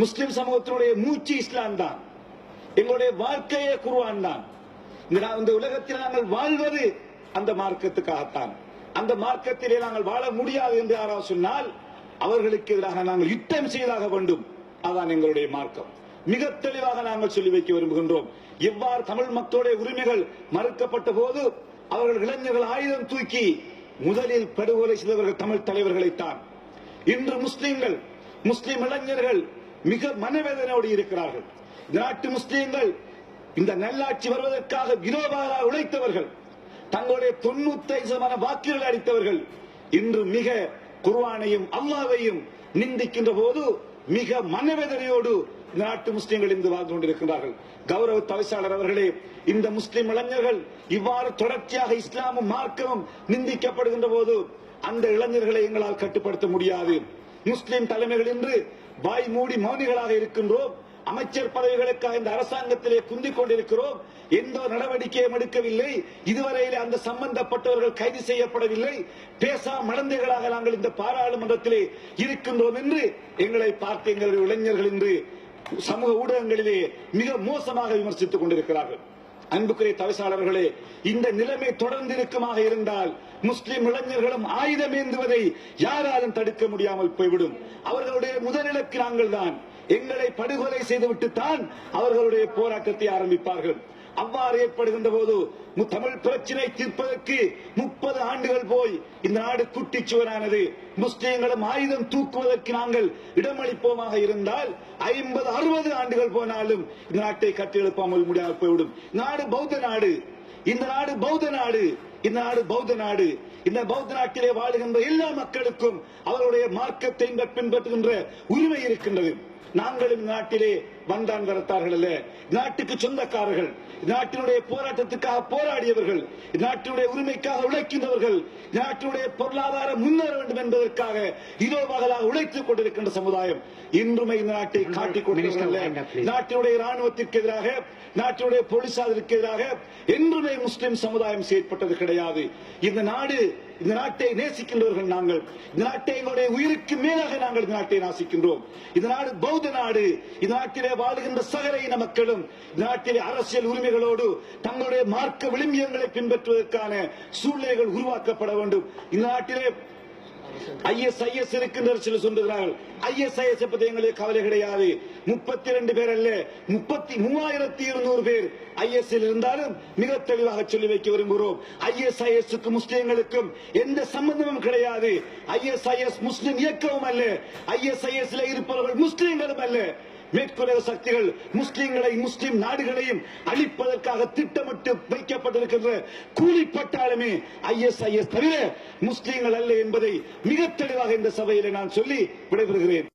முஸ்லிம் சமூகத்தினுடைய மூச்சு இஸ்லாம் தான். எங்களுடைய வாழ்க்கையே குர்ஆன் தான். இந்த உலகத்தில் நாங்கள் வாழ்வது அந்த மார்க்கத்துக்காகத்தான். அந்த மார்க்கத்திலே நாங்கள் வாழ முடியாது என்று யாராவது சொன்னால் அவர்களுக்கு எதிராக நாங்கள் யுத்தம் செய்தாக வேண்டும். அதான் எங்களுடைய மார்க்கம். மிக தெளிவாக நாங்கள் சொல்லி வைக்க விரும்புகின்றோம். எவ்வாறு தமிழ் மக்களுடைய உரிமைகள் மறுக்கப்பட்ட போது அவர்கள் இளைஞர்கள் ஆயுதம் தூக்கி முதலில் படுகொலை செய்தவர்கள் தமிழ் தலைவர்களைத்தான். இன்று முஸ்லிம்கள், முஸ்லிம் இளைஞர்கள் மிக மனவேதனையோடு இருக்கிறார்கள். நாட்டு முஸ்லிம்கள் இந்த நல்லாட்சி வருவதற்காக விரோதமாக உழைத்தவர்கள், தங்களுடைய 95% வாக்குகளை அளித்தவர்கள் இன்று மிக குர்ஆனையும் அல்லாஹ்வையும் நிந்திக்கின்ற போது மிக மனவேதனையோடு நாட்டு முஸ்லிம்கள் இன்று வாழ்ந்து கொண்டிருக்கிறார்கள். கௌரவ தவிசாளர் அவர்களே, இந்த முஸ்லிம் இளைஞர்கள் இவ்வாறு தொடர்ச்சியாக இஸ்லாமும் மார்க்கமும் நிந்திக்கப்படுகின்ற போது அந்த இளைஞர்களை எங்களால் கட்டுப்படுத்த முடியாது. முஸ்லிம் தலைமைகள் இன்று வாய் மூடி மௌனிகளாக இருக்கின்றோம். அமைச்சர் பதவிகளுக்காக இந்த அரசாங்கத்திலே குந்திக் கொண்டிருக்கிறோம். எந்த நடவடிக்கையும் எடுக்கவில்லை. இதுவரையில் அந்த சம்பந்தப்பட்டவர்கள் கைது செய்யப்படவில்லை. பேசா மடந்தைகளாக நாங்கள் இந்த பாராளுமன்றத்திலே இருக்கின்றோம் என்று எங்களை பார்த்து எங்களுடைய இளைஞர்கள் இன்று சமூக ஊடகங்களிலே மிக மோசமாக விமர்சித்துக் கொண்டிருக்கிறார்கள். அன்புக்குரிய தவிசாளர்களே, இந்த நிலைமை தொடர்ந்து இருக்குமாக இருந்தால் முஸ்லிம் இளைஞர்களும் ஆயுதம் ஏந்துவதை யாராலும் தடுக்க முடியாமல் போய்விடும். அவர்களுடைய முதலிலக்கு நாங்கள் தான். எங்களை படுகொலை செய்துவிட்டு தான் அவர்களுடைய போராட்டத்தை ஆரம்பிப்பார்கள். அவ்வாறு ஏற்படுகின்ற போது தமிழ் பிரச்சினை தீர்ப்பதற்கு 30 ஆண்டுகள் போய் இந்த நாடு குட்டிச்சுவரானது. முஸ்லிம்களும் ஆயுதம் தூக்குவதற்கு நாங்கள் இடமளிப்போமாக இருந்தால் 50-60 ஆண்டுகள் போனாலும் இந்த நாட்டை கட்டியெழுப்பாமல் முடியாமல் போய்விடும். நாடு பௌத்த நாடு. இந்த நாடு பௌத்த நாடு. இந்த நாடு பௌத்த நாடு. இந்த பௌத்த நாட்டிலே வாழுகின்ற எல்லா மக்களுக்கும் அவருடைய மார்க்கத்தை பின்பற்றுகின்ற உரிமை இருக்கின்றது. நாங்களும் இந்த நாட்டிலே வந்தான் வரத்தார்கள் அல்ல. நாட்டுக்கு சொந்தக்காரர்கள், நாட்டினுடைய போராட்டத்துக்காக போராடியவர்கள், நாட்டினுடைய உரிமைக்காக உழைக்கின்றவர்கள், நாட்டினுடைய பொருளாதாரம் முன்னேற வேண்டும் என்பதற்காக இரோ பகலாக உழைத்துக் கொண்டிருக்கின்ற சமுதாயம் இன்றுமே இந்த நாட்டை காட்டிக் கொண்டிருக்கிறது. நாட்டினுடைய ராணுவத்திற்கு எதிராக, நாட்டினுடைய போலீசாருக்கு எதிராக என்றுமே முஸ்லிம் சமுதாயம் செயற்பட்டது கிடையாது. இந்த நாடு, இந்த நாட்டை நேசிக்கின்றவர்கள் நாங்கள். இந்த நாட்டை எங்களுடைய உயிருக்கு மேலாக நாங்கள் இந்த நாட்டை நேசிக்கின்றோம். இந்த நாடு பௌத்த நாடு. இந்த நாட்டிலே வாழுகின்ற சகல இன மக்களும் இந்த நாட்டிலே அரசியல் உரிமைகளோடு தங்களுடைய மார்க்க விளிம்பியங்களை பின்பற்றுவதற்கான சூழ்நிலைகள் உருவாக்கப்பட வேண்டும். இந்த நாட்டிலே ISIS இருக்கின்ற சில சொல்லுகிறார்கள். ISIS பற்றி எங்களுக்கு கவலை கிடையாது. 32 பேர் அல்ல, 33,200 பேர் IS இருந்தாலும் மிக தெளிவாக சொல்லி வைக்க விரும்புகிறோம். ISIS முஸ்லிம்களுக்கும் எந்த சம்பந்தமும் கிடையாது. ISIS முஸ்லிம் இயக்கமும் அல்ல. ISIS இருப்பவர்கள் முஸ்லிம்களும் அல்ல. மேற்குலக சக்திகள் முஸ்லிம்களை, முஸ்லிம் நாடுகளையும் அழிப்பதற்காக திட்டமிட்டு வைக்கப்பட்டிருக்கின்ற கூலிப்பட்டாலுமே ISIS தவிர முஸ்லிம்கள் அல்ல என்பதை மிக தெளிவாக இந்த சபையிலே நான் சொல்லி விடைபெறுகிறேன்.